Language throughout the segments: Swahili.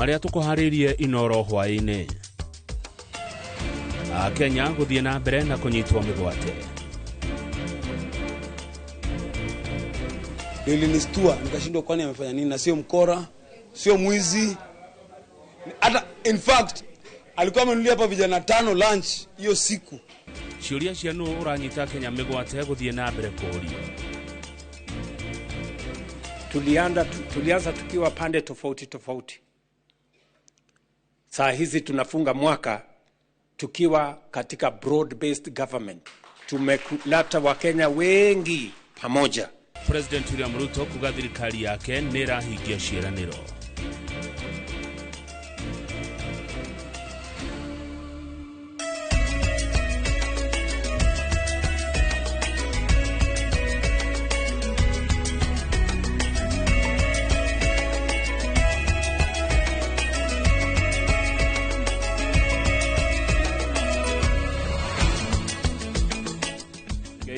maria tukuharirie Inoro hwaini. Kenya guthie na mbere na kunyitwa migwate. Nilinistua nikashindwa kwani amefanya nini, na sio mkora, sio mwizi. Hata in fact alikuwa amenulia hapa vijana 5 lunch hiyo siku. Ciuria cianu uranyita Kenya migwate guthie na mbere kuria. Tulianza tukiwa pande tofauti. Saa hizi tunafunga mwaka tukiwa katika broad based government. Tumeleta Wakenya wengi pamoja. President William Ruto kuga thirikari yake nirahingia ciiraniro.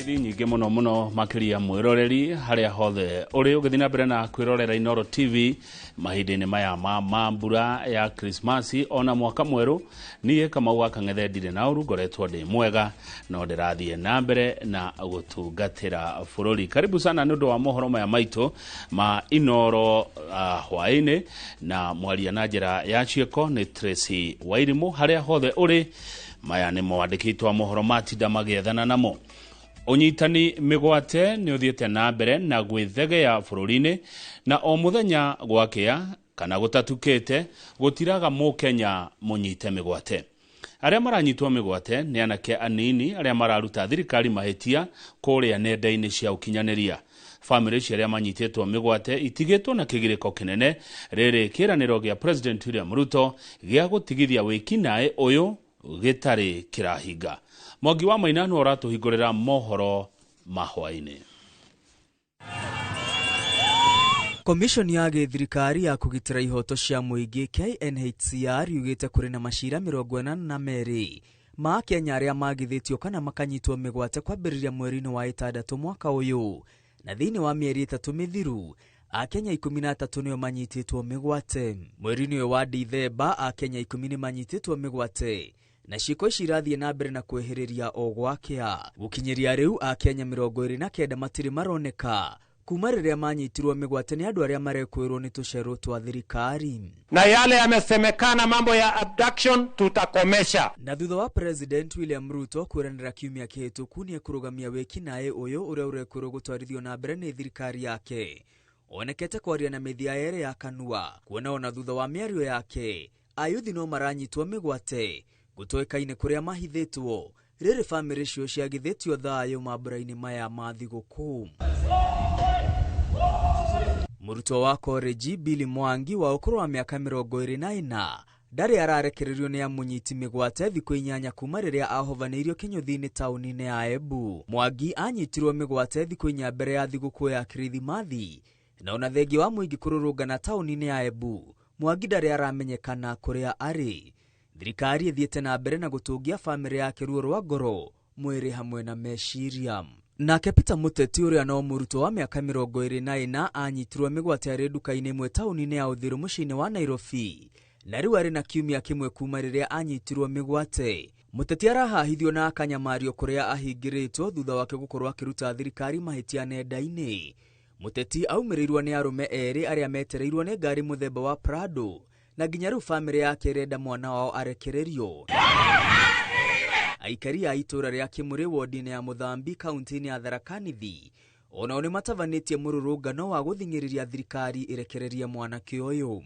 Nyingi muno makiria mwiroreri haria hothe uri ugithina mbere na kwirorera Inoro TV mahindini maya mambura ya Christmas ona mwaka mweru. Niye Kamau wa Kang'ethe ndire na uru ngoretwo ndi mwega no ndirathie na mbere na gutungatira bururi. Karibu sana nundu wa mohoro maya maito ma Inoro hwaini na mwaria na njira ya cieko ni Tracy Wairimu haria hothe uri maya ni mwandikitwa mohoro matinda magiethana namo. Unyitani migwate ni uthiete na mbere na gwithegea bururi-ini na o muthenya gwakia kana gutatukite gutiraga Mukenya munyite migwate. Aria maranyitwo migwate ni anake anini aria mararuta thirikari mahitia kuria nenda-ini cia ukinyaniria. Family cia manyititwo migwate itigitwo na kigiriko kinene riri kiraniro gia President William Ruto gia gutigithia wikinae uyu gitari kirahinga. Mwangi wa Mainanu oratuhingurira mohoro mahwaini. Commission ya thirikari ya kugitira ihoto cia muingi KNHCR yugite kuri na mashira 42 ma Kenya aria magithitio kana makanyitwo migwate kwambiriria mweri-ini wa 6 mwaka uyu, na thiini wa mieri 3 mithiru Akenya 13 nio manyititwo migwate. Mweri-ini wa Dithemba Akenya 10 manyititwo migwate na ciiko cirathie na mbere na kweheriria o gwakea. Gukinyiria riu Akenya 29 matiri maroneka kuma riria manyitirwo migwate ni andu aria marekwirwo ni tucero twa thirikari. Na yale yamesemekana mambo ya abduction tutakomesha. Na thutha wa President William Ruto kuranira kiumia kihituku ni kurugamia wikinae uyu uria urekwirwo gutwarithio na mbere ni thirikari yake. Onekete kwaria na media ere ya kanua kuona ona thutha wa miario yake ayuthi no maranyitwo migwate gutoekaine kuria mahithitwo riri family cio cia githitio thayo mambura-ini maya ma thiguku. Muruto wa college Billy Mwangi wa ukuru wa miaka 24 ndari ararekererio ni amunyiti migwate thiku 8 kuma riria ahovaneirio kinyuthi-ini tauni-ini ya Embu. Mwangi anyitirwo migwate thiku 4 mbere ya thiguku ya Kirithimathi na ona thengi wa muingi kururungana tauni-ini ya Embu. Mwangi ndari aramenyekana kuria ari. Thirikari ithiete na mbere na gutungia family yake ruo rwa ngoro, mwiri hamwe na meciria. Nake Peter Muteti uria no muruto wa miaka 24 anyitirwo migwate ari nduka-ini imwe tauni-ini ya Uthiru muciini wa Nairobi, na riu ari na kiumia kimwe kuma riria anyitirwo migwate. Muteti arahahithio na akanyamario kuria ahingiritwo thutha wake gukorwo akiruta thirikari mahitia nenda-ini. Muteti aumirirwo ni arume eri aria metereirwo ni ngari muthemba wa Prado na nginya riu family yake renda mwana wao arekererio. Aikari a itura ria Kimuri ward-ini ya Muthambi kaunti-ini ya Tharaka Nithi ona oni matavanitie mururungano wa guthingiriria thirikari irekererie mwanake uyu.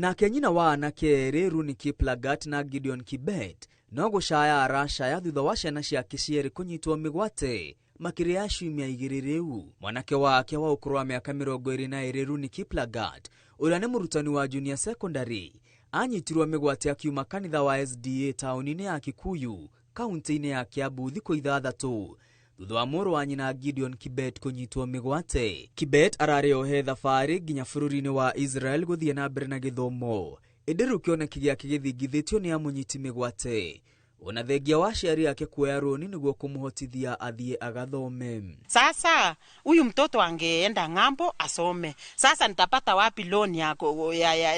Nake nyina wa anake eri Runi Kiplagat na Gideon Kibet no gucaya aracaya thutha wa ciana ciake cieri kunyitwo migwate makiria ciumia 2 riu. Mwanake wake wa ukuru wa miaka 22 Runi Kiplagat uria ni murutani wa junior secondary anyitirwo migwate akiuma kanitha wa SDA tauni-ini ya Kikuyu kaunti-ini ya Kiambu thiku 6 thutha wa muru wa nyina Gideon Kibet kunyitwo migwate. Kibet arariohe thabari nginya bururi-ini wa Israel guthie na mbere na githomo. Indiru kioneki giake githingithitio ni amunyiti migwate. Unathengia wa aciari ake kuoya roni niguo kumuhotithia athie agathome. Sasa huyu mtoto angeenda ng'ambo asome. Sasa nitapata wapi loan ya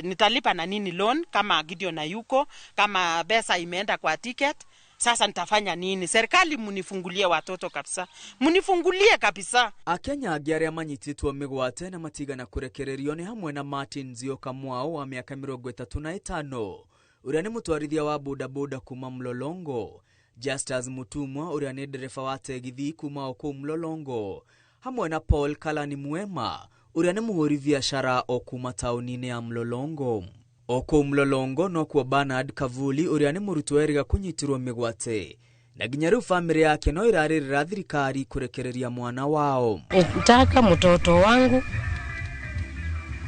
nitalipa na nini loan kama Gideon na yuko, kama pesa imeenda kwa ticket? Sasa nitafanya nini? Serikali munifungulie watoto kabisa. Munifungulie kabisa. Akenya agiare amanyititwo migwate na matigana kurekererio ni hamwe na Martin Nzioka Mwao wa miaka 35, uria ni mutwarithia wa bodaboda kuma Mlolongo, Justus Mutumwa uria ni dereva wa tegithi kuma oko Mlolongo, hamwe na Paul Kalani Mwema uria ni muhuri biashara o kuma taunini ya Mlolongo. Oko Mlolongo no kwa Bernard Kavuli uria ni murutwo eriga kunyitirwo migwate, na ginya riu family yake no iraririra thirikari kurekereria mwana wao. Nataka mtoto wangu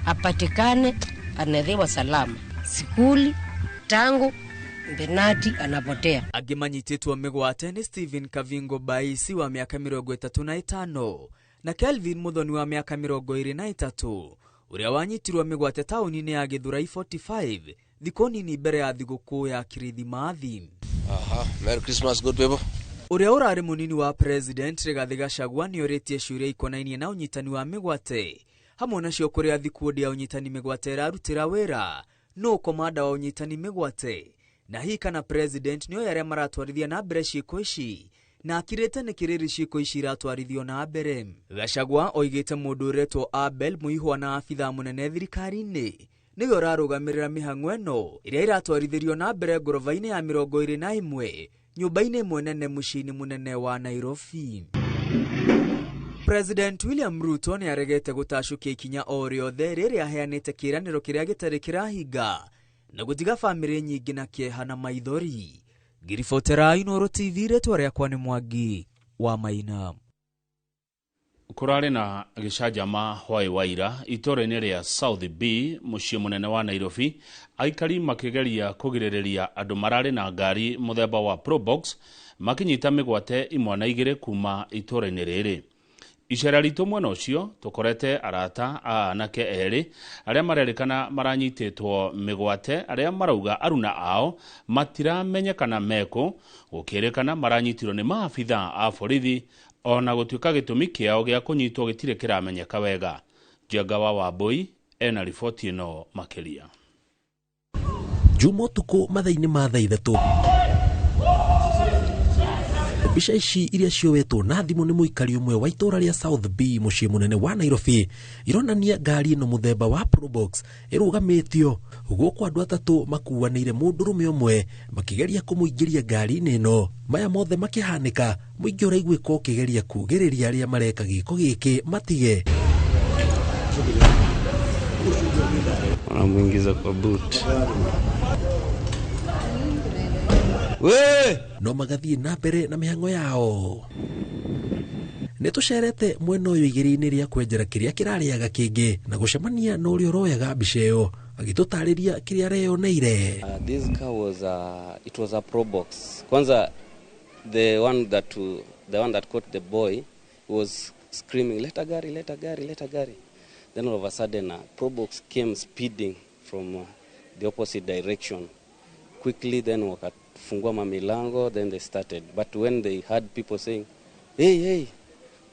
apatikane, anadhiwa salama. Sikuli tangu Benati anapotea. Agimanyititwo migwate ni Stephen Kavingo Baisi wa miaka 35 na Kelvin Muthoni wa miaka 23 uria wanyitirwo migwate taunini ya Githurai 45 thikoni ni mbere ya thigũkũ ya Kirithimathi. Merry Christmas good people. Uria urari munini wa president Rigathi Gachagua ni oritie ciuria ikonainie na unyitani wa migwate, hamwe nacio kuria thikundi ya unyitani migwate irarutira wira no komanda wa unyitani migwate, na hii kana president niyo yaria maratwarithia na mbere ciiko ici na akirete ni kiriri ciiko ici iratwarithio na mbere. Gachagua oigite mundu uretwo Abel Muihwa na afitha munene thirikari-ini niyo rarugamirira mihang'o ino iria iratwarithirio na mbere ngoroba-ini ya 21 nyumba-ini imwe nene muciini munene wa Nairobi. President William Ruto ni aregete gutashukia ikinya o riothe riria aheanite kiraniro kiria gitari kirahinga na gutiga family nyingi na kieha na maithori. Girifotera Inooro TV retwa riakwa ni Mwangi wa Maina. Kurare na gicajama hwai waira itora-ini ria South B mucii munene wa Nairobi, aikari makigeria kugiriria andu marare na ngari muthemba wa Probox makinyita migwate imwe na igire kuma itora-ini riri. Icera ritu mwena ucio tukorete arata a anake eri aria marerikana maranyititwo migwate aria marauga aruna ao matiramenyekana meko, gukirikana maranyitirwo ni maafitha a borithi ona gutuika gitumi kiao gia kunyitwo gitire kiramenyeka wega. Njenga wa Wambui ena riboti ino makiria. Jumotuko mathaini ma thaa 3 mbica ici iria ciowetwo na thimu ni muikari umwe wa itora ria South B mucii munene wa Nairobi ironania ngari ino muthemba wa Probox irugamitio guko andu atatu makuanire mundurume umwe makigeria kumuingiria ngari-ini ino. Maya mothe makihanika muingi uraigwe ko kigeria kugiriria aria mareka giko giki matige wanamuingiza kwa boot. No magathie na mbere na mihang'o yao. Netucerete mwena uyu igiri-ini ria kwenjera kiria kirariaga kingi na gucemania no uri royaga mbica iyo agitutariria kiria reyoneire. This car was it was a Probox. Kwanza the one that caught the boy was screaming, let a gari, let a gari, let a gari. Then all of a sudden a Probox came speeding from the opposite direction. Quickly then wakafungua mamilango, then they started. But when they heard people saying, hey, hey,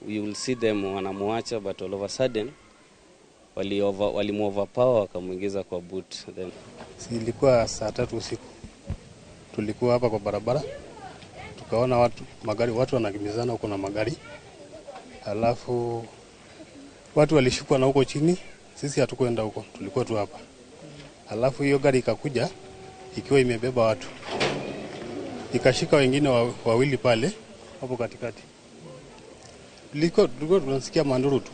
we will see them wanamuacha, but all of a sudden walimuoverpower wakamuingiza kwa boot. Then ilikuwa saa 3 usiku. Tulikuwa hapa kwa barabara. Tukaona watu wanakimbizana huko na magari. Alafu watu walishukwa na huko chini. Sisi hatukwenda huko. Tulikuwa tu hapa. Alafu hiyo gari ikakuja ikiwa imebeba watu. Ikashika wengine wawili pale hapo katikati. Tulikuwa tunasikia manduru tu.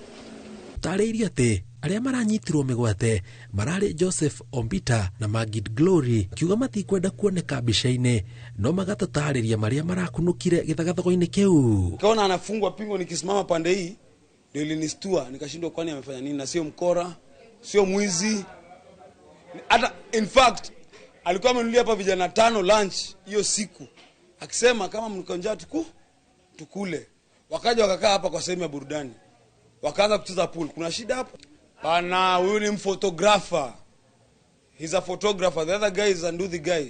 Tariria ati aria maranyitirwo migwate marari Joseph Ombita na Magid Glory kiuga matikwenda kuoneka mbica-ini no magatatariria maria marakunukire githagathago-ini kiu. Kaona anafungwa pingo, nikisimama pande hii ndio ilinistua, nikashindwa kwani amefanya nini, na sio mkora, sio mwizi. Hata in fact alikuwa amenulia hapa vijana 5 lunch hiyo siku, akisema kama mko njaa tukule. Wakaja wakakaa hapa kwa sehemu ya burudani, wakaanza kucheza pool. Kuna shida hapo? Pana, huyu ni photographer. He's a photographer. The other guy is a nduthi guy.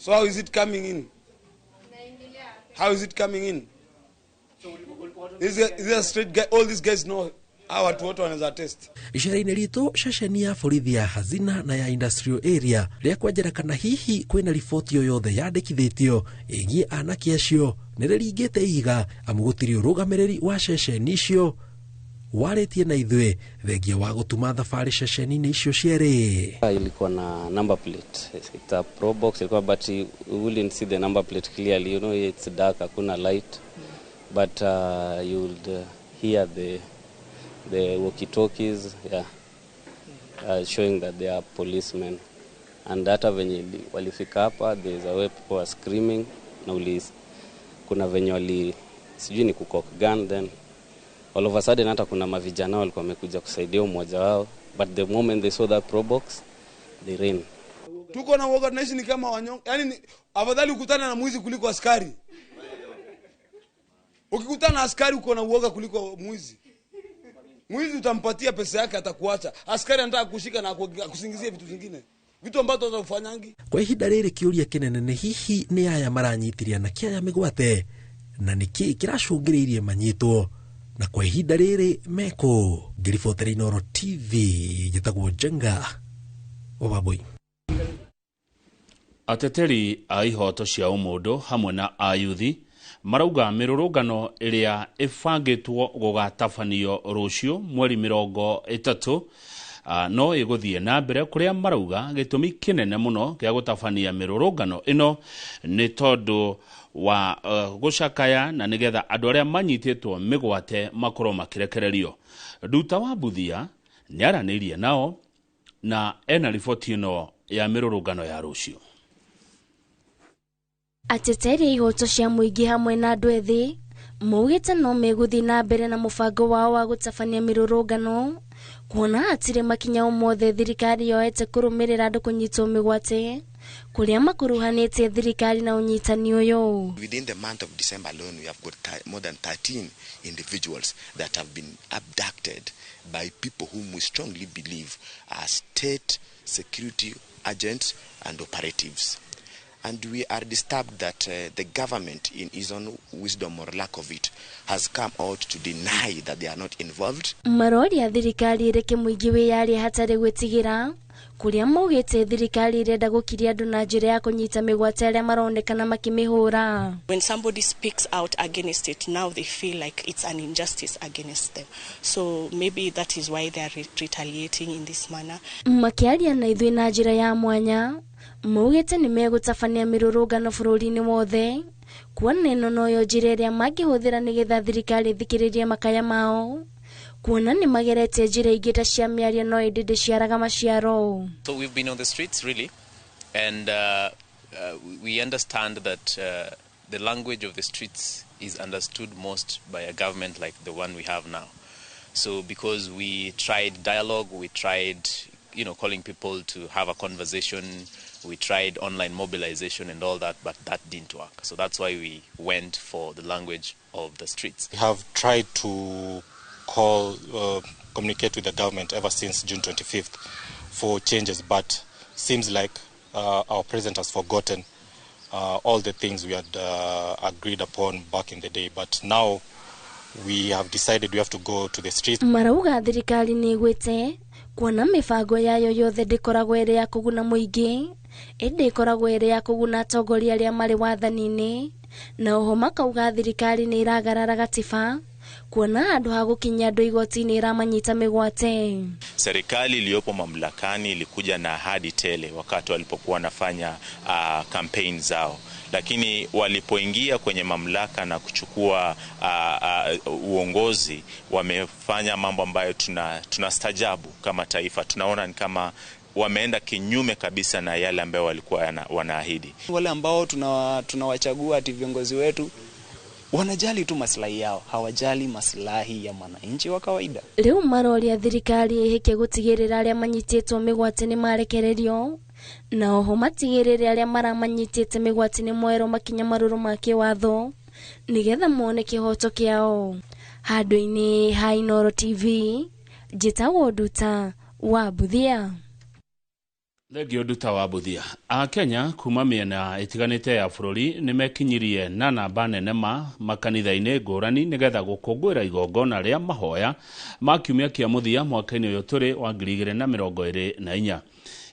So how is it coming in? How is it coming in? Is a straight guy? All these guys know how watu wote wanaweza test. Ishara-inĩ ritũ ceceni ya borithi ya Hazina na ya Industrial Area rĩa kwenjerekana hihi kwĩna riboti o yothe yandĩkithĩtio ĩgiĩ anake acio nĩrĩringĩte ihiga amu gũtirĩ ũrũgamĩrĩri wa ceceni icio warĩtie na ithuĩ thengia wa gũtuma thabarĩ ceceni-inĩ icio cierĩ. Ilikuwa na number plate. It's a Pro Box ilikuwa, but we wouldn't see the number plate clearly. You know, it's dark, hakuna light. But you would hear the walkie-talkies, showing that they are policemen. And hata venye walifika hapa, there's a way people were screaming. Na kuna venye sijui ni kukok gun, then all of a sudden hata kuna mavijana walikuwa wamekuja kusaidia mmoja wao. But the moment they saw that Pro Box, they ran. Tuko na uoga tunaishi ni kama wanyonge. Yaani afadhali ukutana na mwizi kuliko askari. Ukikutana na askari uko na uoga kuliko mwizi. Mwizi utampatia pesa yake atakuacha. Askari anataka kushika na kusingizie vitu vingine. Vitu ambavyo utafanyangi. Kwa ihinda rĩrĩ kĩũria kĩnene nĩ hihi nĩ aya maranyitiria na kĩaya mĩgwate na nĩkĩ kĩracũngĩrĩirie manyitwo na kwa ihinda rĩrĩ meko. Ngĩribotera Inooro TV njĩtagwo Njenga Wababui. Ateteri a ihoto cia ũmũndũ hamwe na ayuthi marauga mĩrũrũngano ĩrĩa ĩbangĩtwo gũgatabanio rũciũ mweri 30 no ĩgũthiĩ na mbere, kũrĩa marauga gĩtũmi kĩnene mũno gĩa gũtabania mĩrũrũngano ĩno nĩ tondũ wa gũcakaya na nĩgetha andũ arĩa manyitĩtwo mĩgwate makorwo makĩrekererio. Nduta wa Buthia nĩaranĩirie nao na ena riboti ĩno ya mĩrũrũngano ya rũciũ. Ateteri ihoto cia mũingĩ hamwe na andũ ethĩ maugĩte no megũthiĩ na mbere na mũbango wao wa gũtabania mĩrũrũngano, kuona hatirĩ makinya mothe thirikari yoete kũrũmĩrĩra andũ kũnyitwo mĩgwate kũrĩa makuruhanĩtie thirikari na ũnyitani ũyũ. Within the month of December alone, we have got more than 13 individuals that have been abducted by people whom we strongly believe are state security agents and operatives. And we are disturbed that the government, in its own wisdom or lack of it, has come out to deny that they are not involved. Maroria thirikari ireke mũingĩ wĩyarie hatarĩ gwĩtigĩra, kũrĩa maugĩte thirikari irenda gũkiria andũ na njĩra ya kũnyita mĩgwate arĩa maronekana makĩmĩhũra. When somebody speaks out against it, now they feel like it's an injustice against them. So maybe that is why they are retaliating in this manner. Makĩaria na ithuĩ na njĩra ya mwanya, maugĩte nĩ megũtabania mĩrũrũngano bũrũri-inĩ wothe, kuona ĩno noyo njĩra ĩrĩa mangĩhũthĩra nĩgetha thirikari ĩthikĩrĩrie makaya mao, kuona nĩ magerete njĩra ingĩ ta cia mĩario no ĩndĩ ndĩciaraga maciaro. So we've been on the streets really, and we understand that the language of the streets is understood most by a government like the one we have now. So because we tried dialogue, we tried calling people to have a conversation, we tried online mobilization and all that, but that didn't work. So that's why we went for the language of the streets. We have tried to communicate with the government ever since June 25th for changes, but seems like our president has forgotten all the things we had agreed upon back in the day. But now we have decided we have to go to the streets. Marauga thirikari nĩ ĩgwĩte kuona mĩbango yayo yothe ndĩkoragwo ĩrĩ ya kũguna mũingĩ, ĩndĩ ĩkoragwo ĩrĩ ya kũguna atongoria arĩa marĩ wathani-inĩ, na oho makauga thirikari nĩ ĩragarara gatiba kuona handũ ha gũkinya andũ igoti-inĩ ĩramanyita mĩgwate. Serikali iliyopo mamlakani ilikuja na ahadi tele wakati walipokuwa wanafanya campaign zao, lakini walipoingia kwenye mamlaka na kuchukua uongozi wamefanya mambo ambayo tunastajabu kama taifa. Tunaona ni kama wameenda kinyume kabisa na yale ambayo walikuwa wanaahidi. Wale ambao tunawachagua ati viongozi wetu wanajali tu maslahi yao, hawajali maslahi ya mwananchi wa kawaida. Rĩu maroria thirikari ĩhĩke gũtigĩrĩra arĩa manyitĩtwo mĩgwate nĩ marekererio, na oho matigĩrĩre arĩa maramanyitĩte mĩgwate nĩ moerwo makinya marũrũ ma kĩwatho nĩgetha mone kĩhoto kĩao. Handũ-inĩ ha Inooro TV, njĩtagwo Nduta wa Buthia. Legio Duta wa Buthia. Kenya kuma miena itiganite ya bururi nimekinyirie na namba nene makanitha-ini ngurani nigetha gukungwira igongona ria mahoya ma kiumia kia muthia mwaka-ini uyu turi wa 2024.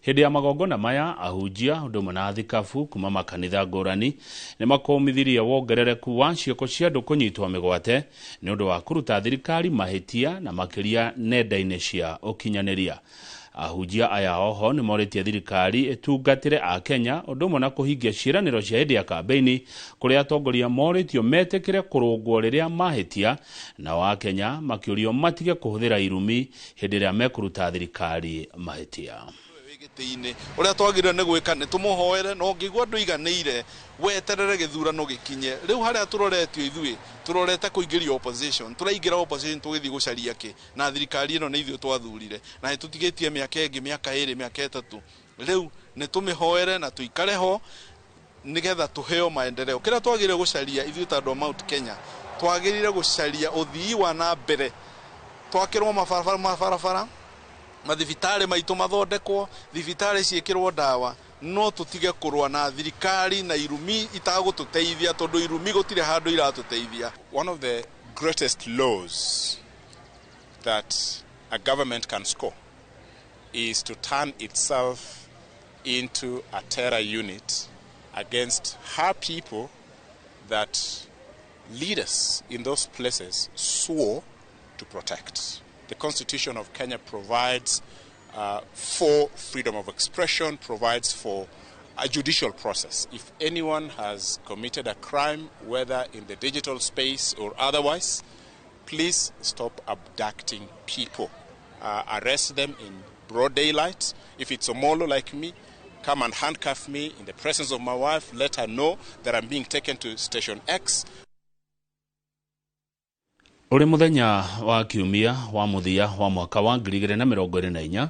Hindi ya magongona maya ahunjia undu na athikabu kuma makanitha ngurani ni makomithirie wongerereku wa cioko cia andu kunyitwa migwate ni undu wa kuruta thirikari mahitia na makiria nenda-ini cia ukinyaniria. Ahunjia aya oho ni moretie thirikari etungatire a Kenya undu na kuhingia ciiraniro cia hindi ya kampeini kuria atongoria moretio metekire kurungwo riria mahitia na wa Kenya makiurio matige kuhuthira irumi hindi ria mekuruta thirikari mahitia. Gitiine uria twagire ne gwika ne tumuhoere no ngigwa ndu iganire weterere githurano gikinye riu haria turoretio ithui turorete kuingiria opposition turaingira opposition tugithi gucaria ki na thirikari ino ni ithui twathurire na tutigitie miaka ingi miaka 2 miaka 3 riu ne tumihoere na tuikare ho nigetha tuheo maendeleo kira twagire gucaria ithui tandu Mount Kenya twagirire gucaria uthii wa na mbere twakirwo mabarabara mathibitari maitu mathondekwo thibitari ciikirwo dawa no tutige kurwa na thirikari na irumi itagututeithia tondu irumi gutire handu iratuteithia. One of the greatest laws that a government can score is to turn itself into a terror unit against her people that leaders in those places swore to protect. The Constitution of Kenya provides for freedom of expression, provides for a judicial process. If anyone has committed a crime, whether in the digital space or otherwise, please stop abducting people. Arrest them in broad daylight. If it's a molo like me, come and handcuff me in the presence of my wife. Let her know that I'm being taken to Station X. Uri muthenya wa kiumia wa muthia wa mwaka wa 2024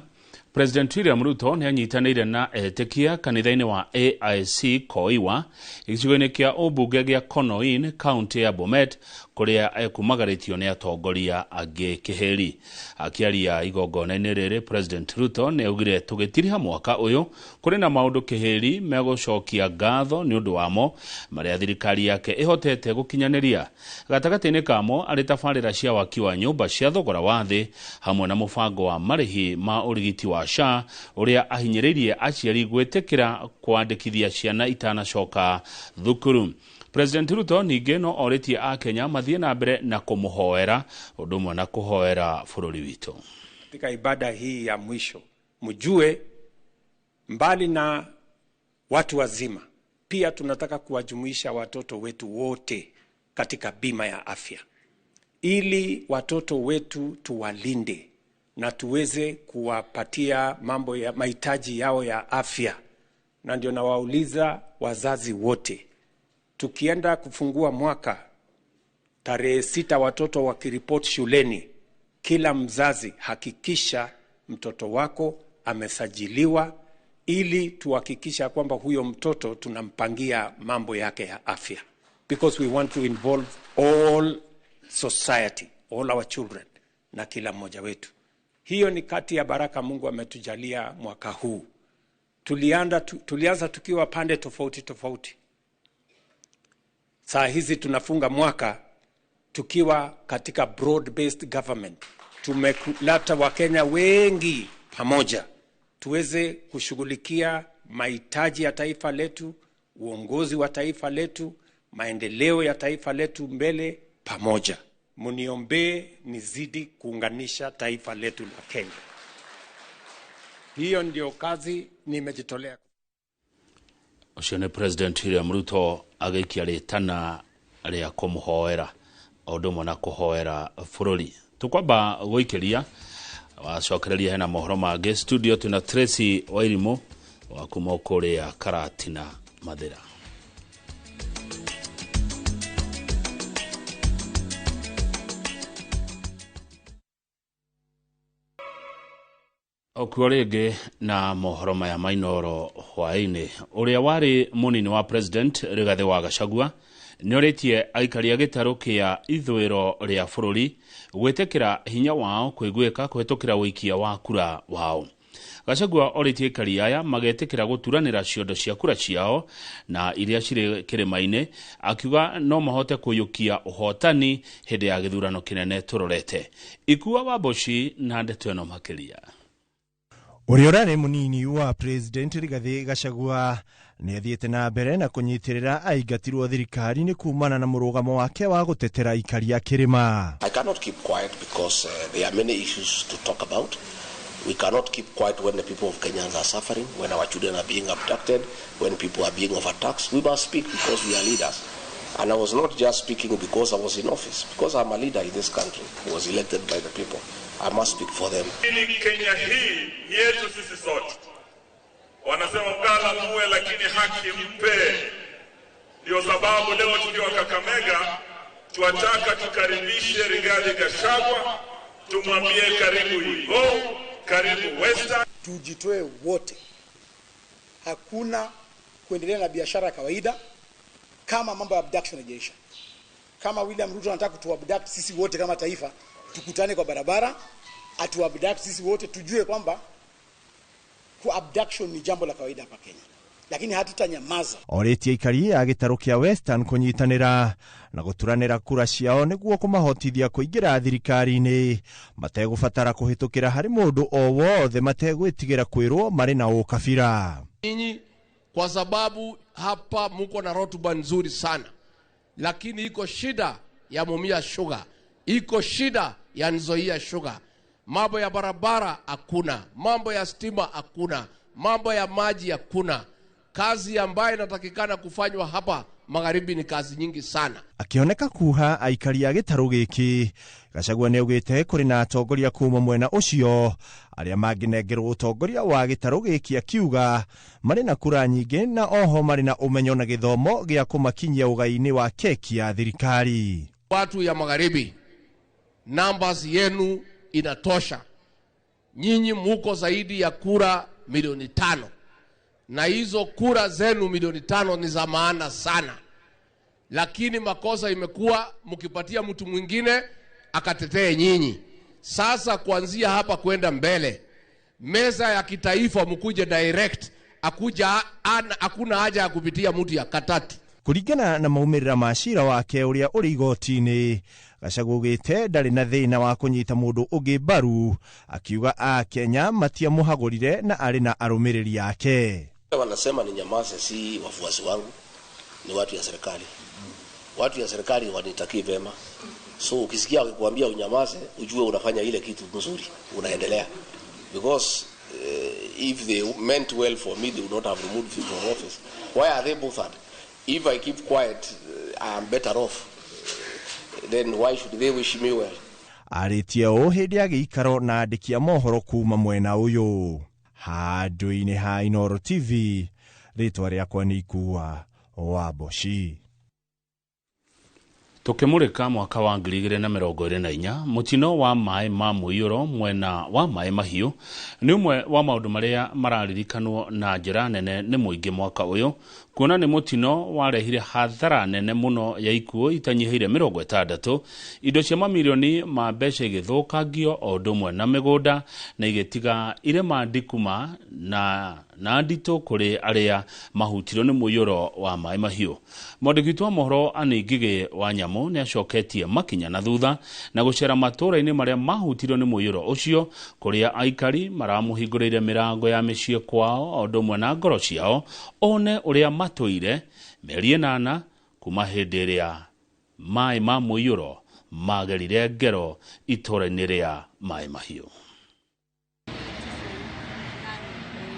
President William Ruto ni anyitanire na etekia kanitha-ini wa AIC Koiwa gicigo-ini kia ubunge gia Konoin county ya Bomet kuria ekumagaritio ni atongoria angi kiheri. Akiaria igongona-ini riri President Ruto ni augire tugitiriha mwaka uyu kuri na maundu kiheri megucokia ngatho ni undu wamo maria thirikari yake ihotete gukinyaniria. Gatagati-ini kamo ari tabarira cia waki wa nyumba cia thogora wa thi hamwe na mubango wa marihi ma urigiti wa SHA uria ahinyiririe aciari gwetekira kwandikithia ciana itanacoka thukuru. President Ruto ninge no oretie a Kenya mathie na mbere na kumuhoera undu na kuhoera bururi witu. Katika ibada hii ya mwisho mjue mbali na watu wazima pia tunataka kuwajumuisha watoto wetu wote katika bima ya afya ili watoto wetu tuwalinde na tuweze kuwapatia mambo ya mahitaji yao ya afya. Na ndio nawauliza wazazi wote, tukienda kufungua mwaka tarehe 6 watoto wakiripoti shuleni, kila mzazi hakikisha mtoto wako amesajiliwa ili tuhakikisha kwamba huyo mtoto tunampangia mambo yake ya afya, because we want to involve all society, all our children na kila mmoja wetu. Hiyo ni kati ya baraka Mungu ametujalia mwaka huu. Tulianza tukiwa pande tofauti tofauti. Saa hizi tunafunga mwaka tukiwa katika broad based government. Tumeleta Wakenya wengi pamoja tuweze kushughulikia mahitaji ya taifa letu, uongozi wa taifa letu, maendeleo ya taifa letu mbele pamoja. Muniombe nizidi kuunganisha taifa letu la Kenya. Hiyo ndio kazi nimejitolea. Ucione President William Ruto agikia ritana ria kumuhoera undu na kuhoera bururi. Tukwamba guikiria wacokereria hena mohoro mangĩ studio tuna Tracy Wairimu wa kuma kuria Karatina Mathira. Okuorege na mohoro maya mainoro hwaini uria wari munini wa President Rigathi wa Gachagua ni oretie aikaria gitaru kia ithwiro ria bururi gwetekira hinya wao kwigweka kuhetukira wikia wa kura wao. Gachagua oritie aikari aya magetikira guturanira ciondo cia kura ciao na iria ciri kirima-ini, akiuga no mahote kuyukia uhotani hindi ya githurano kinene turorete. Ikua Wambuchi na ndeto ino makiria. Uria urari munini wa President Rigathi Gachagua ni athiete na mbere na kunyitirira aingatirwo thirikari-ini kumana na murugamo wake wa gutetera aikari a kirima. I cannot keep quiet because there are many issues to talk about. We cannot keep quiet when the people of Kenya are suffering, when our children are being abducted, when people are being overtaxed. We must speak because we are leaders. And I was not just speaking because I was in office, because I'm a leader in this country who was elected by the people. I must speak for them. Kenya hii yetu sisi sote. Wanasema mgala muwe lakini haki mpe. Ndio sababu leo tukiwa Kakamega tuwataka tukaribishe Rigathi Gachagua, tumwambie karibu Igbo, karibu Western. Tujitoe wote. Hakuna kuendelea na biashara ya kawaida kama mambo ya abduction yajaisha. Kama William Ruto anataka kutuabduct sisi wote kama taifa, tukutane kwa barabara, atuabduct sisi wote, tujue kwamba abduction ni jambo la kawaida hapa Kenya. Lakini hatutanyamaza. Oritie aikari a gitaro kia Western kunyitanira na guturanira kura ciao niguo kumahotithia kuingira thirikari-ini, mategubatara kuhitukira hari mundu o wothe, mategwitigira kwirwo mari na ukabira. Ninyi kwa sababu hapa muko na rotuba nzuri sana, lakini iko shida ya Mumia Sugar, iko shida ya Nzoia Sugar. Mambo ya barabara hakuna, mambo ya stima hakuna, mambo ya maji hakuna. Kazi ambayo inatakikana kufanywa hapa magharibi ni kazi nyingi sana. Akioneka kuha aikari a gitaro giki, Gachagua neugite kuri na atongoria kuma mwena ucio aria manginengerwo utongoria wa gitaro giki, akiuga mari na kura nyingi na oho mari na umenyo na githomo gia kumakinyia ugai-ini wa keki ya thirikari. Watu ya magharibi, numbers yenu inatosha. Nyinyi muko zaidi ya kura milioni 5. Na hizo kura zenu milioni 5 ni za maana sana. Lakini makosa imekuwa mkipatia mtu mwingine akatetee nyinyi. Sasa kuanzia hapa kwenda mbele, meza ya kitaifa mkuje direct, hakuna haja ya kupitia mtu ya katatu. Kuringana na maumirira macira wake uria uri igoti-ini, Gachagua ugite ndari na thina wa kunyita mundu ungi mbaru, akiuga a Kenya matiamuhagurire na ari na arumiriri yake. Wanasema ni nyamaze, si wafuasi wangu, ni watu ya serikali. Watu ya serikali wanitakie vema. So ukisikia wakikwambia unyamaze, ujue unafanya ile kitu nzuri, unaendelea. Because if they meant well for me, they would not have removed me from office. Why are they bothered? If I keep quiet, I am better off. Then why should they wish me well? Aritie o hindi ya giikaro na andikia mohoro kuma mwena uyu. Handu-ini ha Inooro TV, ritwa riakwa ni Ikua Wambuchi. Tukimurika mwaka wa 2024, mutino wa mai ma Muiyuro mwena wa mai mahiu ni umwe wa maundu maria mararirikanwo na njira nene ni muingi mwaka uyu, kuona ni mutino warehire hathara nene muno ya ikuo itanyihire 60, indo cia mamilioni ma mbeca igithukangio o ndumwe na migunda na igitiga irema ndikuma na ndito kuri aria mahutiro ni Muiyuro wa mai mahiu. Mwandiki wa mohoro Aningige wa Nyamu ni acoketie makinya na thutha na gucera matura-ini maria mahutiro ni Muiyuro ucio, kuria aikari maramuhingurire mirango ya micii kwao o ndumwe na ngoro ciao, one uria matuire meri 8 kuma hindi ria mai ma Muiyuro magerire ngero itura-ini ria mai mahiu.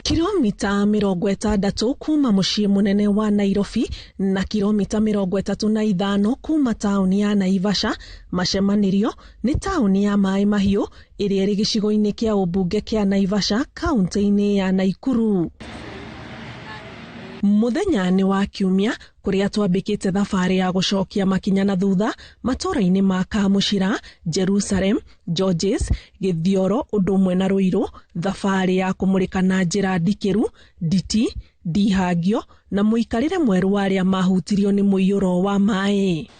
Kilomita 60 kuma mucii munene wa Nairobi na kilomita 35 kuma tauni ya Naivasha, macemanirio ni tauni ya Mai Mahiu iria iri gicigo-ini kia ubunge kia Naivasha, kaunti-ini ya Naikuru. Muthenya ni wa Kiumia kuria twambikite thabari ya gucokia makinya na thutha matura-ini ma Kamushira, Jerusalem, Georges, Githioro undumwe na Ruiru, thabari ya kumurika na njira ndikiru, Nditi, Ndihangio na muikarire mweru waria mahutirio ni Muiyuro wa mai.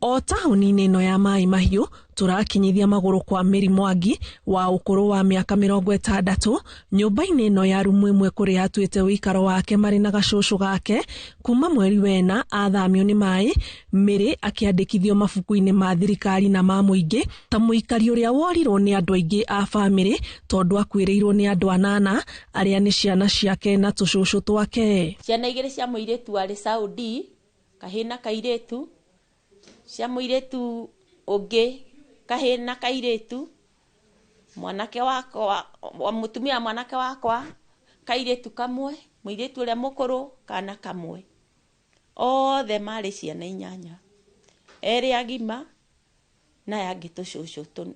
O taũni-inĩ ĩno ya Mai Mahiũ tũrakinyithia magũrũ kwa Mary Mwangi wa ũkũrũ wa mĩaka 60 nyũmba-inĩ ĩno ya rumu ĩmwe kũrĩa atuĩte ũikaro wake marĩ na gacũcũ gake kuma mweri wena athamio nĩ maĩ. Mary akĩandĩkithio mabuku-inĩ ma thirikari na ma mũingĩ ta mũikari ũrĩa worirwo nĩ andũ aingĩ a bamĩrĩ tondũ akuĩrĩirwo nĩ andũ anana arĩa nĩ ciana ciake na tũcũcũ twake. Ciana igĩrĩ cia mũirĩtu arĩ Saudi, kahĩĩ na kairĩtu, cia mũirĩtu ũngĩ kahĩĩ na kairĩtu, mwanake wakwa mũtumia mwanake wakwa kairĩtu kamwe, mũirĩtu ũrĩa mũkũrũ kana kamwe, othe marĩ ciana 8, erĩ agima na yangĩ tũcũcũ 6.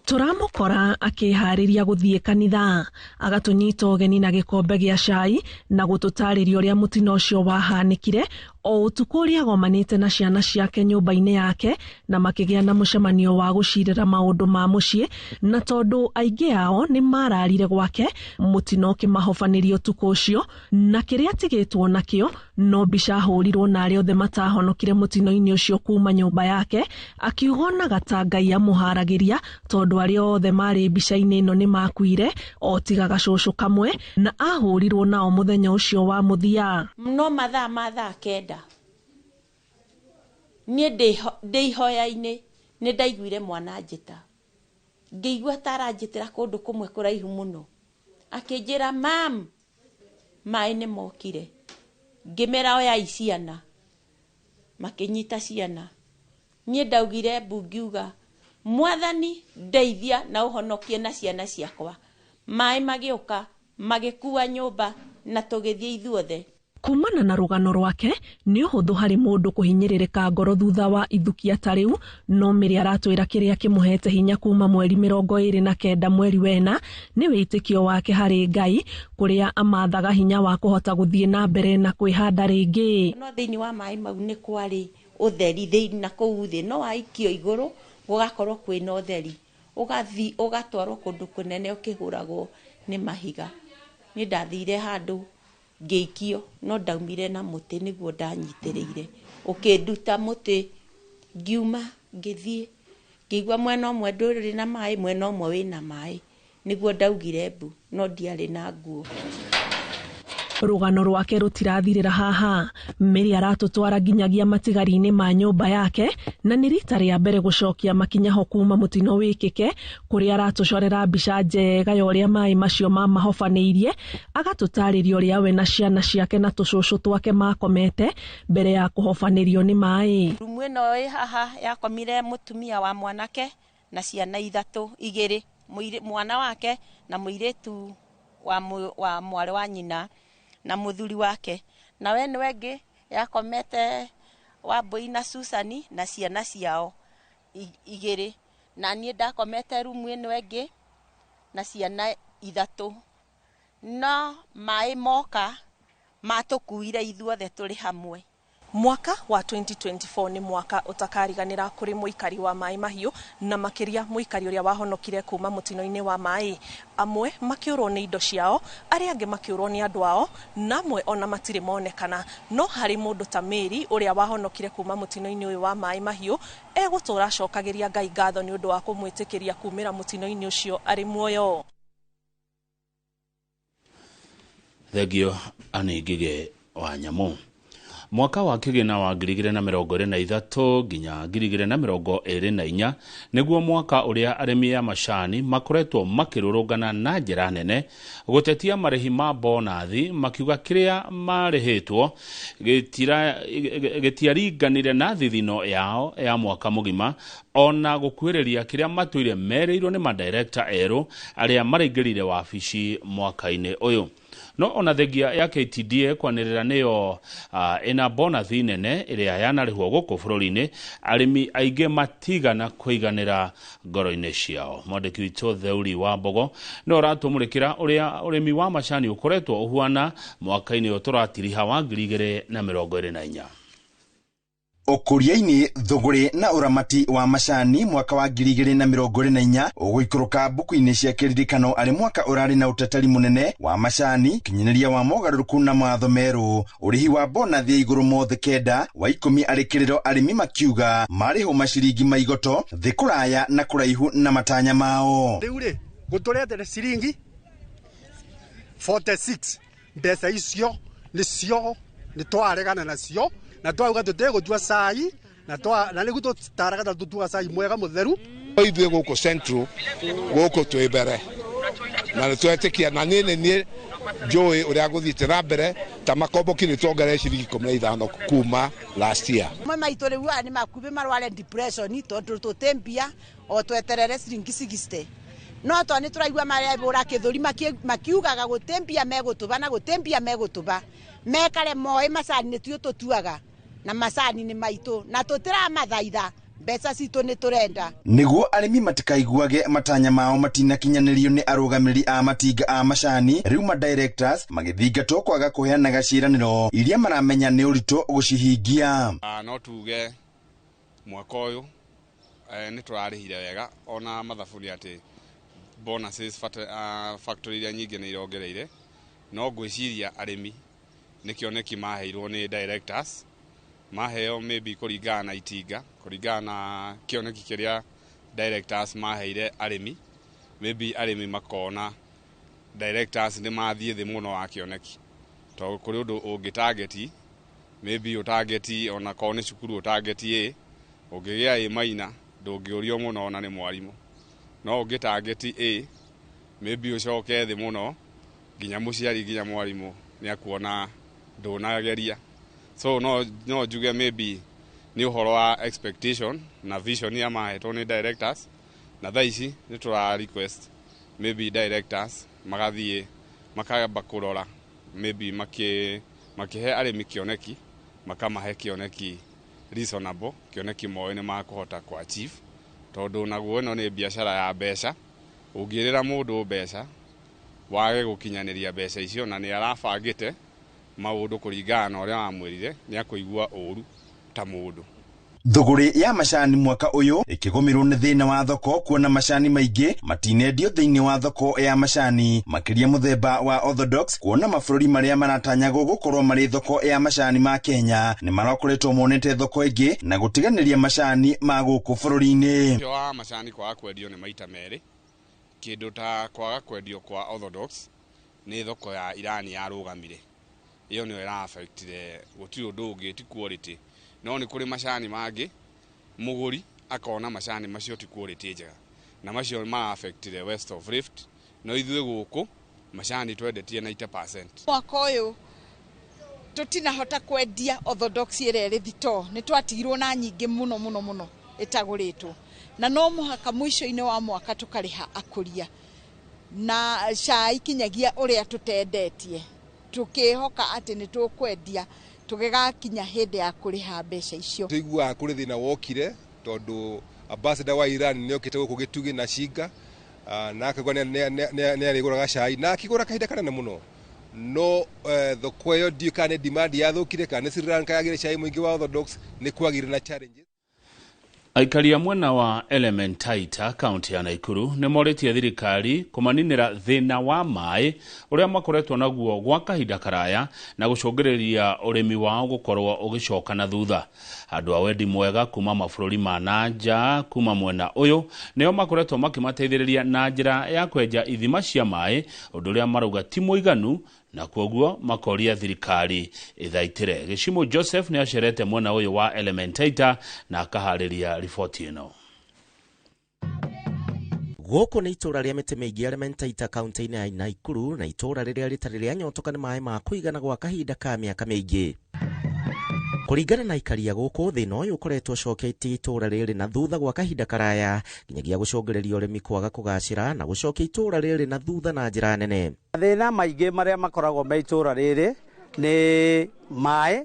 Turamukora akiharĩria gũthiĩ kanitha, agatũnyita ũgeni na gĩkombe gĩa cai na gũtũtarĩria ũrĩa mũtino ũcio wahanĩkire o ũtukũ ũrĩa agomanĩte na ciana ciake nyũmba-inĩ yake na makĩgĩa na mũcemanio wa gũcirĩra maũndũ ma mũciĩ, na tondũ aingĩ ao nĩ mararire gwake mũtino ũkĩmahobanĩria ũtukũ ũcio, na kĩrĩa atigĩtwo nakĩo no mbica ahũrirwo na arĩa othe matahonokire mũtino-inĩ ũcio kuma nyũmba yake, akiuga onaga ta Ngai amũharagĩria tondũ arĩa othe marĩ mbica-inĩ ĩno nĩ makuire o tiga gacũcũ kamwe na ahũrirwo nao mũthenya ũcio wa mũthia. No mathaa kenda niĩ ndĩ ihoya-inĩ nĩ ndaiguire mwana njĩta, ngĩigua taranjĩtĩra kũndũ kũmwe kũraihu mũno, akĩnjĩra mam, maĩ nĩ mokire. Ngĩmera oya ciana, makĩnyita ciana. Niĩ ndaugire mbu ngiuga, Mwathani ndeithia na ũhonokie na ciana ciakwa. Maĩ magĩũka magĩkua nyũmba na tũgĩthiĩ ithuothe. Kumana na rũgano rwake nĩ ũhũthũ harĩ mũndũ kũhinyĩrĩrĩka ngoro thutha wa ithukia ta rĩu, no Mary aratwĩra kĩrĩa kĩmũhete hinya kuma mweri 29 mweri wena nĩ wĩtĩkio wake harĩ Ngai, kũrĩa amathaga hinya wa kũhota gũthiĩ na mbere na kwĩhanda rĩngĩ. No thĩinĩ wa maĩ mau nĩ kwarĩ ũtheri thĩinĩ na kũu thĩ, no waikio igũrũ gũgakorwo kwĩna ũtheri, ũgathi ũgatwarwo kũndũ kũnene ũkĩhũragwo nĩ mahiga. Nĩ ndathire handũ ngĩikio, no ndaumire na mũtĩ nĩguo ndanyitĩrĩire, ũkĩnduta mũtĩ ngiuma ngĩthiĩ, ngĩigua mwena ũmwe ndũrĩ na maĩ, mwena ũmwe wĩna maĩ, nĩguo ndaugire mbu, no ndiarĩ na nguo. Rũgano rwake rũtirathirĩra haha. Mary aratũtwara nginyagia matigari-inĩ ma nyũmba yake, na nĩ rita rĩa mbere gũcokia makinya ho kuma mũtino wĩkĩke, kũrĩa aratũcorera mbica njega ya ũrĩa maĩ macio mamahobanĩirie, agatũtarĩria ũrĩa we na ciana ciake na tũcũcũ twake makomete mbere ya kũhobanĩrio nĩ maĩ. Rumu ĩno ĩ haha yakomire mũtumia wa mwanake na ciana 2, mwana wake na mũirĩtu wa mwarĩ wa nyina na mũthuri wake, na we nĩwe ngĩ yakomete Wambui na Susani na ciana ciao 2, na niĩ ndakomete rumu ĩno ĩngĩ na ciana 3. No maĩ moka matũkuire ithuothe tũrĩ hamwe. Mwaka wa 2024 nĩ mwaka utakariganĩra kũrĩ mũikari wa Mai Mahiũ, na makĩria mũikari ũrĩa wahonokire kuma mũtino-inĩ wa maĩ. Amwe makĩũrwo nĩ indo ciao, arĩa angĩ makĩũrwo nĩ andũ ao, na amwe ona matirĩ monekana. No harĩ mũndũ ta Mary ũrĩa wahonokire kuma mũtino-inĩ ũyũ wa Mai Mahiũ, egũtũra acokagĩria Ngai ngatho nĩ ũndũ wa kũmwĩtĩkĩria kumĩra mũtino-inĩ ũcio arĩ muoyo. Thegio Anne Ngige wa Nyamũ. Mwaka wa kĩgĩna wa 2023 nginya 2024 nĩguo mwaka ũrĩa arĩmi a macani makoretwo makĩrũrũngana na njĩra nene gũtetia marĩhi ma bonathi, makiuga kĩrĩa marĩhĩtwo gĩtiaringanire na thithino yao ya mwaka mũgima, ona gũkuĩrĩria kĩrĩa matũire merĩirwo nĩ madirector erũ arĩa maraingĩrire wabici mwaka-inĩ ũyũ. No ona thengia ya KTDA kwanĩrĩra nĩyo ĩna bonathi nene ĩrĩa yanarĩhwo gũkũ bũrũri-inĩ, arĩmi aingĩ matigana kwĩganĩra ngoro-inĩ ciao. Mwandĩki witũ Theuri wa Mbogo nĩ ũratũmũrĩkĩra ũrĩa ũrĩmi wa macani ũkoretwo ũhuana mwaka-inĩ ũyũ tũratiriha wa 2024. Ukuriaini thoguri na uramati wa macani mwaka wa 2024 uguikũrũka mbuku-inĩ cia kĩririkano arĩ mwaka ũrarĩ na ũteteri mũnene wa macani, kinyanĩria wa mogarũrũku na mawatho merũ, ũrĩhi wa bonathi ya igũrũ mothe kenda wa 10 arĩ kĩrĩro, arĩmi makiuga marĩho maciringi maigoto thĩ kũraya na kũraihu na matanya mao. Rĩu rĩ gũtũretere ciringi 46 mbeca icio nĩcio nĩtwaregana nacio na twauga tutegũtua cai na nĩguo tũtaraga tutua cai mwega mũtheru. Ithuĩ gũkũ Central gũkũ twĩ mbere na nĩtwetĩkia na niĩ njũĩ ũrĩa gũthiĩte na mbere ta makomboki nĩtuongerere ciringi 15 kuma last year. Maitũ rĩu nĩ makumbĩ marware depression tondũ tũtembia o tweterere ciringi 60 no to nĩ tũraigua marebũra kĩthũri makiugaga gũtembia megũtũba na gũtembia megũtũba mekare moĩ macani nĩtuo tũtuaga na macani nĩ maitũ na tũtiramathaitha mbeca citũ nĩ tũrenda. Nĩguo arĩmi matikaiguage matanya mao matinakinyanĩrio nĩ arũgamĩrĩri a matinga a macani, rĩu ma directors magĩthingatwo kwaga kũheana gaciĩranĩro iria maramenya nĩ ũritũ gũcihingia. No tuge mwaka ũyũ nĩ tũrarĩhire wega ona mathabu nĩ atĩ bonuses factory iria nyingĩ nĩ irongereire, no ngwĩciria arĩmi nĩ kĩoneki maheirwo nĩ directors, maheo maybe kũringana na itinga, kũringana na kĩoneki kĩrĩa directors maheire arĩmi, maybe arĩmi makona directors nĩ mathiĩ thĩ mũno wa kĩoneki, tondũ kũrĩ ũndũ ũngĩ-targeti, maybe ũtargeti ona korwo nĩ cukuru ũtargeti A, ũngĩgĩa A maina ndũngĩũrio mũno ona nĩ mwarimũ, no ũngĩ-targeti A, maybe ũcoke thĩ mũno nginya mũciari nginya mwarimũ nĩ akuona ndũnageria. So no njuge maybe nĩ ũhoro wa expectation na vision ya mahetwo nĩ directors, na thaa ici nĩ tũra request maybe directors magathiĩ makamba kũrora maybe makĩhe arĩmi kĩoneki, makamahe kĩoneki reasonable, kĩoneki moĩ nĩ makũhota kwa achieve, tondũ naguo ĩno nĩ biacara ya mbeca. Ũngĩrĩra mũndũ mbeca wage gũkinyanĩria mbeca icio na nĩ arabangĩte maũndũ kũringana na ũrĩa wamwĩrire, nĩ akũigua ũru ta mũndũ. Thogori ya macani mwaka ũyũ ĩkĩgũmĩrwo nĩ thĩna wa thoko, kuona macani maingĩ matinendio thĩinĩ wa thoko ya macani, makĩria mũthemba wa orthodox, kuona mabũrũri marĩa maratanyagwo gũkorwo marĩ thoko ya macani ma Kenya nĩ marakoretwo monete thoko ĩngĩ na gũtiganĩria macani ma gũkũ bũrũri-inĩ. Ũcio wa macani kwaga kwendio nĩ maita merĩ. Kĩndũ ta kwaga kwendio kwa orthodox nĩ thoko ya Irani yarũgamire, iyo nĩyo ĩra-affectire, gũtirĩ ũndũ ũngĩ ti quality, no nĩ kũrĩ macani mangĩ mũgũri akona macani macio ti quality njega, na macio mara-affectire West of Rift, no ithuĩ gũkũ macani twendetie 90%. Mwaka ũyũ tũtinahota kwendia orthodox ĩrĩa ĩrĩ thitoo, nĩ twatigirwo na nyingĩ mũno ĩtagũrĩtwo, na no mũhaka mũico-inĩ wa mwaka tũkarĩha akũria na cai kinyagia ũrĩa tũtendetie, tukĩhoka atĩ nĩ tũkwendia tũgĩgakinya hĩndĩ ya kũrĩha mbeca icio. Tũiguaga kũrĩ thĩna wokire tondũ ambassador wa Iran nĩ okĩte gũkũ Gĩtugĩ na Shinga, na akagwa nĩ arĩgũraga cai na akĩgũra kahinda kanene mũno, no thoko ĩyo ndiũ kana demand yathũkire kana Sri Lanka yagĩre cai mũingĩ wa orthodox nĩ kwagĩire na challenges. Aikari a mwena wa Elementaita kaunti ya Naikuru nĩ morĩtie thirikari kũmaninĩra thĩna wa maĩ ũrĩa makoretwo naguo gwa kahinda karaya na gũcũngĩrĩria ũrĩmi wao gũkorwo ũgĩcoka na thutha. Andũ a wendi mwega kuma mabũrũri ma nanja kuma mwena ũyũ nĩo makoretwo makĩmateithĩrĩria na njĩra ya kwenja ithima cia maĩ, ũndũ ũrĩa marauga ti mũiganu, na kwoguo makoria thirikari ithaitĩre. Gĩcimo Joseph nĩ acerete mwena ũyũ wa Elementaita na akaharĩria riboti ĩno. Gũkũ nĩ itũra rĩa mĩtĩ mĩingĩ Elementaita kaunti-inĩ ya Naikuru, na itũra rĩrĩa rĩtarĩ rĩanyotoka nĩ maĩ ma kũigana gwa kahinda ka mĩaka mĩingĩ. Kũringana na ikaria gũkũ, thĩna ũyũ ũkoretwo ũcoketie itũra rĩrĩ na thutha gwa kahinda karaya, nginyagia gũcũngĩrĩria ũrĩmi kwaga kũgacĩra na gũcokia itũra rĩrĩ na thutha na njĩra nene. Thĩna maingĩ marĩa makoragwo me itũra rĩrĩ nĩ maĩ,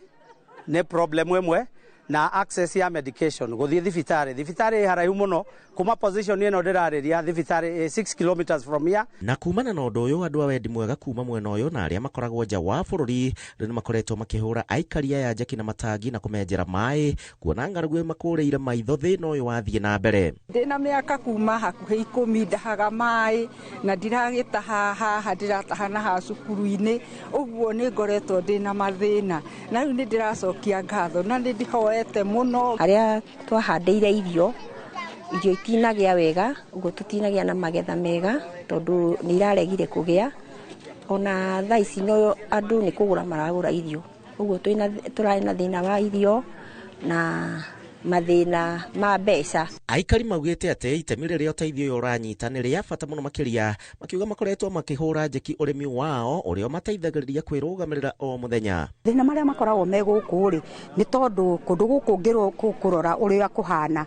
nĩ problem ĩmwe, na access ya medication guthie thibitari haraihu muno kuma position ino ndirariria thibitari 6 kilometers from here. Na kumana na undu uyu andu a wendi mwega kuma mwena uyu na aria makoragwo nja wa bururi riu makoretwo makihura aikari aya njaki na matangi na kumenjera mai kuona ngaragu makureire maitho thina uyu wathie na mbere. Ndina miaka kuma hakuhi 10 ndahaga mai na ndiragitaha haha ndirataha na ha cukuru-ini uguo ni ngoretwo ndina mathina na riu ni ndiracokia ngatho na ni ndihoete muno. Aria twahandeire irio itinagia wega uguo tutinagia na magetha mega tondu ni iraregire kugia ona thaa ici no andu ni kugura maragura irio uguo turari na thina wa irio na mathina ma mbeca. Aikari maugite ati itemi riria uteithio uyu uranyita ni ria bata muno makiria makiuga makoretwo makihura njeki urimi wao uria mateithagiriria kwirugamirira o muthenya. Thina maria makoragwo me guku ri ni tondu kundu guku ngiro kurora uria kuhana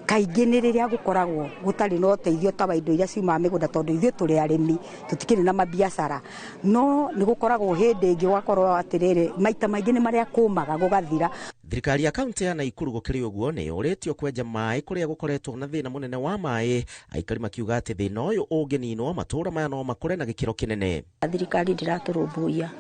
kaingi ni riria gukoragwo gutari no teithio ta indo iria ciuma migunda tondu ithuĩ turi arimi tutikiri na mabiacara no ni gukoragwo hindi ingi wakorwo atiriri maita maingi ni maria kumaga gugathira. Thirikari ya kaunti ya Naikuru gukiri uguo ni uretio kwenja mai kuria gukoretwo na thina munene wa mai, aikari makiuga ati thina uyu ungininwo matura maya no makore na gikiro kinene. Thirikari ndiraturumbuia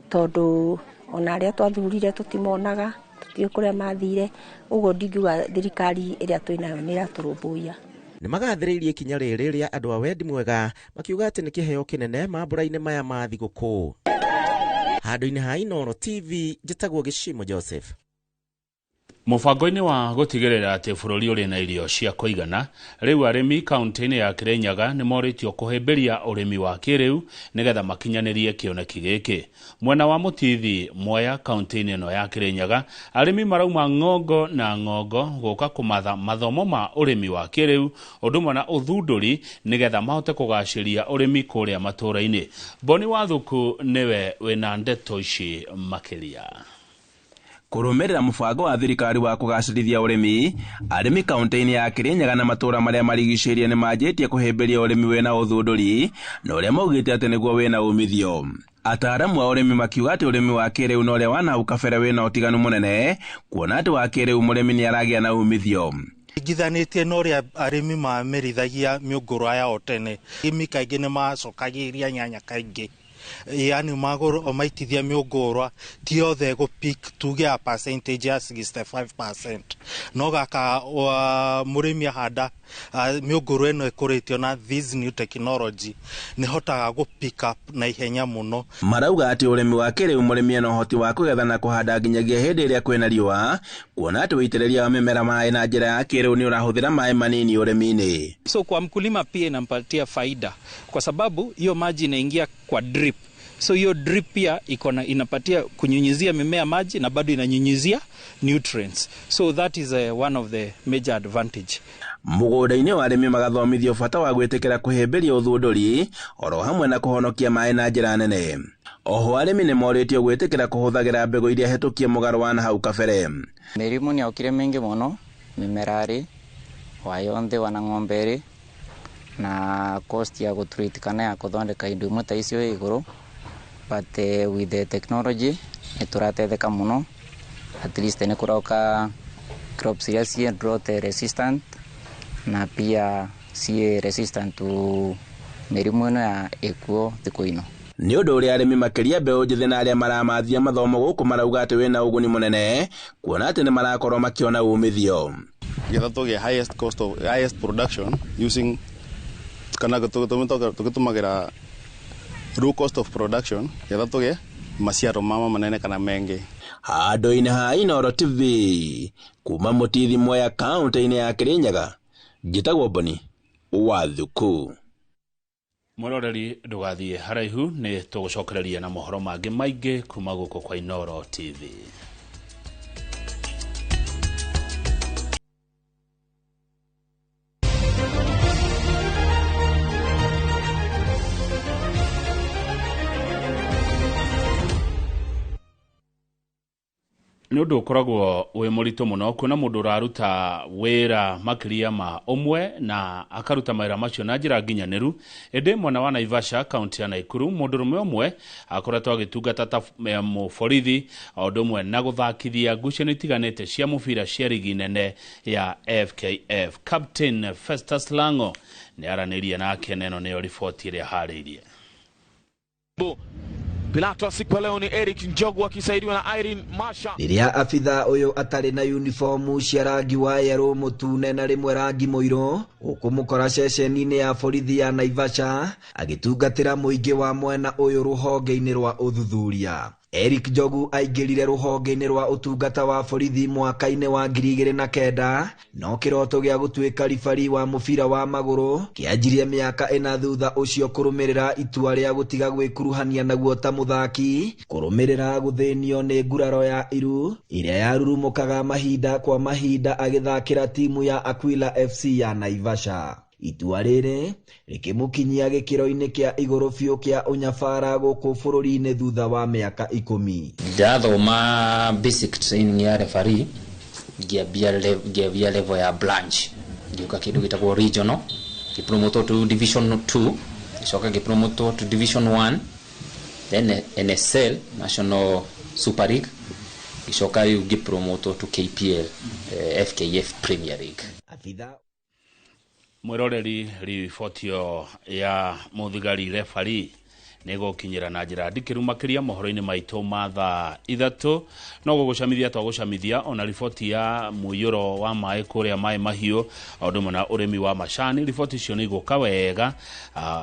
tondu ona aria twathurire tutimonaga tutio kuria mathire uguo ndingiuga thirikari iria twinayo ni iraturumbuia. Ni magathiririe kinya riri ria andu a wendi mwega makiuga ati ni kiheo kinene mambura-ini maya ma thiguku. Handu-ini ha Inooro TV njitagwo Gishimo Joseph. Mubango-ini wa gutigirira ati bururi uri na irio cia kuigana riu arimi kaunti-ini ya Kirinyaga ni moritio kuhimbiria urimi wa kiriu nigetha makinyanirie kioneki giki. Mwena wa Mutithi Mwea kaunti-ini no ya Kirinyaga arimi marauma Ng'ongo na Ng'ongo guka kumatha mathomo ma urimi wa kiriu undumwe na uthunduri nigetha mahote kugaciria urimi kuria matura-ini. Boni Wathuku niwe wina ndeto ici makiria. Kurumirira mubango wa thirikari wa kugacirithia urimi arimi kaunti-ini ya Kirinyaga na matura maria marigicirie ni manjitie kuhimbiria urimi wina uthunduri na uria maugite ati niguo wina umithio. Ataaramu wa urimi makiuga ati urimi wa kiriu no uria wana hau kabere wina utiganu munene kuona ati wa kiriu murimi ni aragia na umithio. Igithanitie no ria arimi mamerithagia miungurwa yao tene imi kaingi ni macokagiria nyanya kaingi yani magoro maitithia miungurwa ti othe go peak tuge a percentage ya 65% no gaka murimi handa miungurwa eno ekuritio na this new technology ni hotaga go pick up na ihenya muno. Marauga ati urimi wa kiriu murimi eno hoti wa kugetha na kuhanda nginyagia hindi iria kwina riua kuona ati witiriria wa mimera mai na njira ya kiriu ni urahuthira mai manini urimi-ini. So kwa mkulima pia inampatia faida kwa sababu hiyo maji inaingia kwa drip. So hiyo drip pia inapatia kunyunyizia mimea maji na bado inanyunyizia nutrients. So that is one of the major advantage. Mugunda-ini wa arimi magathomithio bata wa gwitikira kuhimbiria uthunduri oro hamwe na kuhonokia mai na njira nene. Oho arimi ni moritio gwitikira kuhuthagira mbegu iria hetukie mugaro wa hau kabere. Mirimu ni aukire mingi muno mimerari wa yonthe wana ng'omberi na cost ya gutreat kana ya kuthondeka indo imwe ta icio iguru. But with the technology ituratetheka muno, at least ni kurauka crops iria cie drought resistant na pia cie resistant to mirimu ino ya ekuo thiku ino. Ni undu uria arimi makiria mbeu njithi na aria maramathia mathomo guku marauga ati wina uguni munene kuona ati ni marakorwo makiona umithio. Getha tuge highest production using kana tugitumagĩra low cost of production getha tuge maciaro mama manene kana mengi. Handu-ini ha Inooro TV kuma Mutithi Mwea kaunti-ini ya Kirinyaga njitagwo Boni Wathuku. Muroreri ndugathie haraihu ni tugucokereria na mohoro mangi maingi kuma guko kwa Inooro TV. nä å ndå å koragwo wä må ritå må no kuona må ndå å raruta wä ra makiria ma ũmwe na akaruta mawĩra macio na njĩra nginyanĩru. Ĩndĩ mwena wa Naivasha kaunti ya Naikuru mũndũrũme ũmwe akoretwo agĩtungata ta mũborithi o ũndũ ũmwe na gũthakithia ngucanio itiganĩte cia mũbira cia rigi nene ya FKF. Captain Festus Lango nĩ aranĩria nake, neno nĩyo riboti ĩrĩa harĩirie. Pilato asiku leo ni Eric Njogu akisaidiwa na Irene Masha. Riria afitha uyo atari na uniformu cia rangi wa yellow mutune na rimwe rangi muiro ukumukora ceceni-ini ya borithi ya Naivasha agitungatira muingi wa mwena uyu ruhonge-ini rwa uthuthuria. Eric Njogu aingirire ruhonge-ini rwa utungata wa borithi mwaka-ini wa 2009 no kiroto gia gutuika rifari wa mubira wa maguru kianjirie miaka ina thutha ucio kurumirira itua ria gutiga gwikuruhania naguo ta muthaki kurumirira guthinio ni nguraro ya iru iria yarurumukaga mahinda kwa mahinda agithakira timu ya Aquila FC ya Naivasha. Itua rĩrĩ rĩkĩmũkinyia gĩkĩro-inĩ kĩa igũrũ biũ kĩa ũnyabara gũkũ bũrũri-inĩ thutha wa mĩaka 10. Ndathoma basic training ya referee ngĩambia level ya branch, ngĩuka kĩndũ gĩtagwo regional, ngĩpromote to division 2, ngĩcoka ngĩpromote to division 1, then NSL National Super League, ngĩcoka ngĩpromote to KPL FKF Premier League. Mwiroreri ribotio ya muthigari refari nego kinyira na njira ndikiru makiria mohoro-ini maitũ ma thaa 3 no gugucamithia twagucamithia ona riboti ya muyuro wa maĩ kũrĩa maĩ mahiũ ũndũ mũna ũrĩmi wa macani. Riboti icio nĩ igũka wega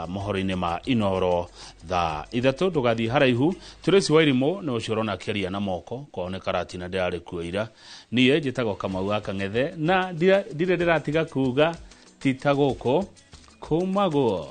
mohoro-ini ma Inoro thaa 3 ndũgathiĩ haraihu. Tracy Wairimu nĩ ũcio ũrona kĩaria na moko kuoneka ratina ndĩrarĩ kuo ira. Niĩ njĩtagwo Kamau wa Kang'ethe na ndirĩ ndĩratiga kuga tita gũkũ kũmagwo.